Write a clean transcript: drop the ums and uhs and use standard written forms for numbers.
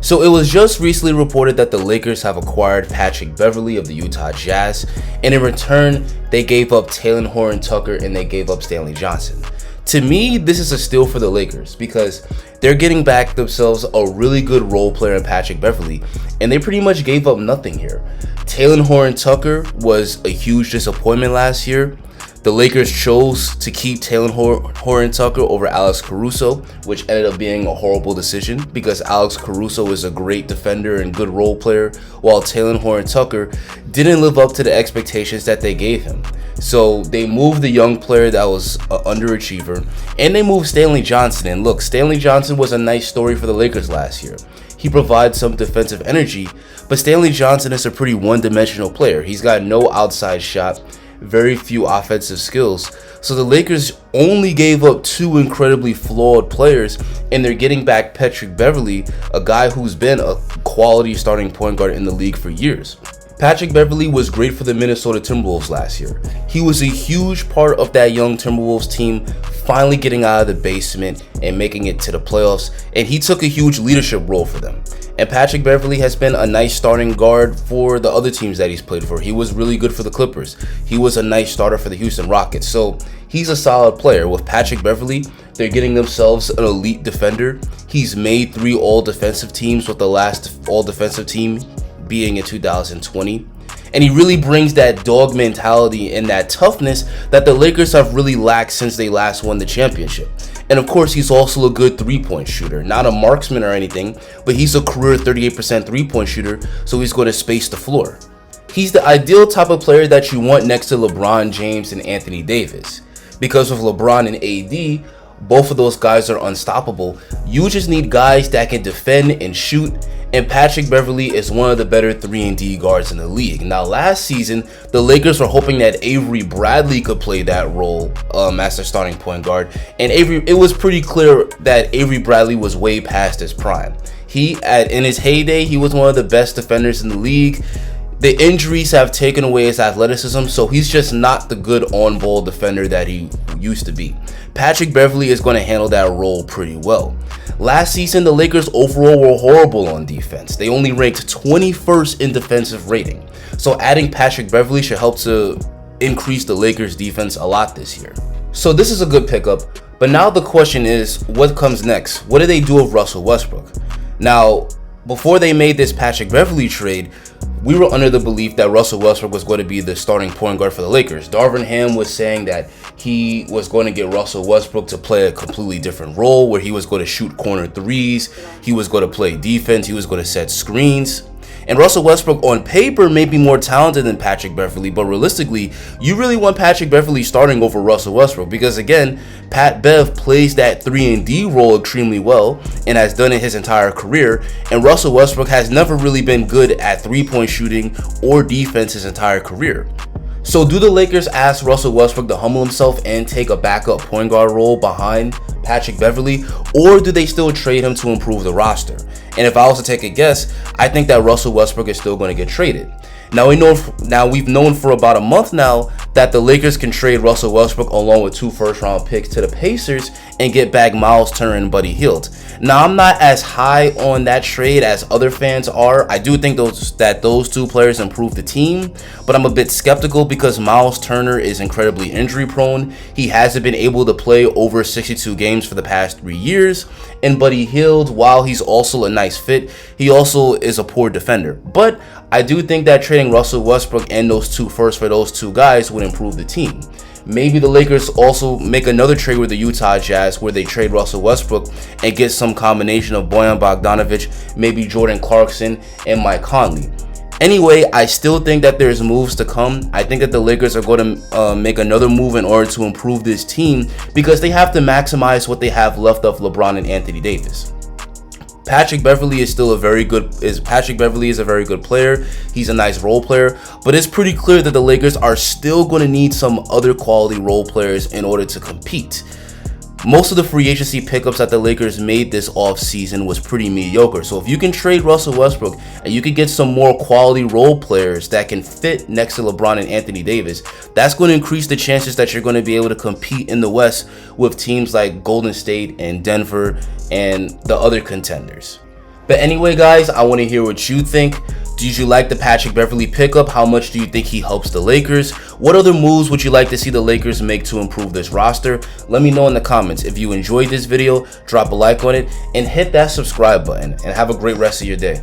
So it was just recently reported that the Lakers have acquired Patrick Beverly of the Utah Jazz, and in return, they gave up Taylor Horton-Tucker and they gave up Stanley Johnson. To me, this is a steal for the Lakers because they're getting back themselves a really good role player in Patrick Beverly, and they pretty much gave up nothing here. Taylor Horton-Tucker was a huge disappointment last year. The Lakers chose to keep Taylor Horton-Tucker over Alex Caruso, which ended up being a horrible decision because Alex Caruso is a great defender and good role player, while Taylor Horton-Tucker didn't live up to the expectations that they gave him. So they moved the young player that was an underachiever, and they moved Stanley Johnson. And look, Stanley Johnson was a nice story for the Lakers last year. He provides some defensive energy, but Stanley Johnson is a pretty one-dimensional player. He's got no outside shot, very few offensive skills. So the Lakers only gave up two incredibly flawed players, and they're getting back Patrick Beverly, a guy who's been a quality starting point guard in the league for years. Patrick Beverly was great for the Minnesota Timberwolves last year. He was a huge part of that young Timberwolves team finally getting out of the basement and making it to the playoffs, and he took a huge leadership role for them. And Patrick Beverly has been a nice starting guard for the other teams that he's played for. He was really good for the Clippers. He was a nice starter for the Houston Rockets. So he's a solid player. With Patrick Beverly, they're getting themselves an elite defender. He's made 3 all-defensive teams, with the last all-defensive team being in 2020. And he really brings that dog mentality and that toughness that the Lakers have really lacked since they last won the championship. And of course, he's also a good three-point shooter. Not a marksman or anything, but he's a career 38% three-point shooter, so he's going to space the floor. He's the ideal type of player that you want next to LeBron James and Anthony Davis. Because with LeBron and AD, both of those guys are unstoppable. You just need guys that can defend and shoot, and Patrick Beverly is one of the better 3-and-D guards in the league. Now, last season, the Lakers were hoping that Avery Bradley could play that role as their starting point guard, and it was pretty clear that Avery Bradley was way past his prime. In his heyday, he was one of the best defenders in the league. The injuries have taken away his athleticism, so he's just not the good on-ball defender that he used to be. Patrick Beverly is going to handle that role pretty well. Last season, the Lakers overall were horrible on defense. They only ranked 21st in defensive rating. So adding Patrick Beverly should help to increase the Lakers defense a lot this year. So this is a good pickup, but now the question is, what comes next? What do they do with Russell Westbrook? Now, before they made this Patrick Beverly trade, we were under the belief that Russell Westbrook was going to be the starting point guard for the Lakers. Darvin Ham was saying that he was going to get Russell Westbrook to play a completely different role, where he was going to shoot corner threes, he was going to play defense, he was going to set screens. And Russell Westbrook on paper may be more talented than Patrick Beverly, but realistically, you really want Patrick Beverly starting over Russell Westbrook because, again, Pat Bev plays that 3-and-D role extremely well and has done it his entire career, and Russell Westbrook has never really been good at three-point shooting or defense his entire career. So do the Lakers ask Russell Westbrook to humble himself and take a backup point guard role behind Patrick Beverly, or do they still trade him to improve the roster? And if I was to take a guess, I think that Russell Westbrook is still going to get traded. Now we've known for about a month now that the Lakers can trade Russell Westbrook along with 2 first-round picks to the Pacers and get back Miles Turner and Buddy Hield. Now, I'm not as high on that trade as other fans are. I do think that those 2 players improve the team, but I'm a bit skeptical because Miles Turner is incredibly injury prone. He hasn't been able to play over 62 games for the past 3 years, and Buddy Hield, while he's also a nice fit, he also is a poor defender. But I do think that trading Russell Westbrook and those 2 firsts for those 2 guys would improve the team. Maybe the Lakers also make another trade with the Utah Jazz where they trade Russell Westbrook and get some combination of Bojan Bogdanovic, maybe Jordan Clarkson, and Mike Conley. Anyway, I still think that there's moves to come. I think that the Lakers are going to make another move in order to improve this team because they have to maximize what they have left of LeBron and Anthony Davis. Patrick Beverly is a very good player. He's a nice role player, but it's pretty clear that the Lakers are still going to need some other quality role players in order to compete. Most of the free agency pickups that the Lakers made this offseason was pretty mediocre. So if you can trade Russell Westbrook and you can get some more quality role players that can fit next to LeBron and Anthony Davis, that's going to increase the chances that you're going to be able to compete in the West with teams like Golden State and Denver and the other contenders. But anyway, guys, I want to hear what you think. Did you like the Patrick Beverly pickup? How much do you think he helps the Lakers? What other moves would you like to see the Lakers make to improve this roster? Let me know in the comments. If you enjoyed this video, drop a like on it and hit that subscribe button, and have a great rest of your day.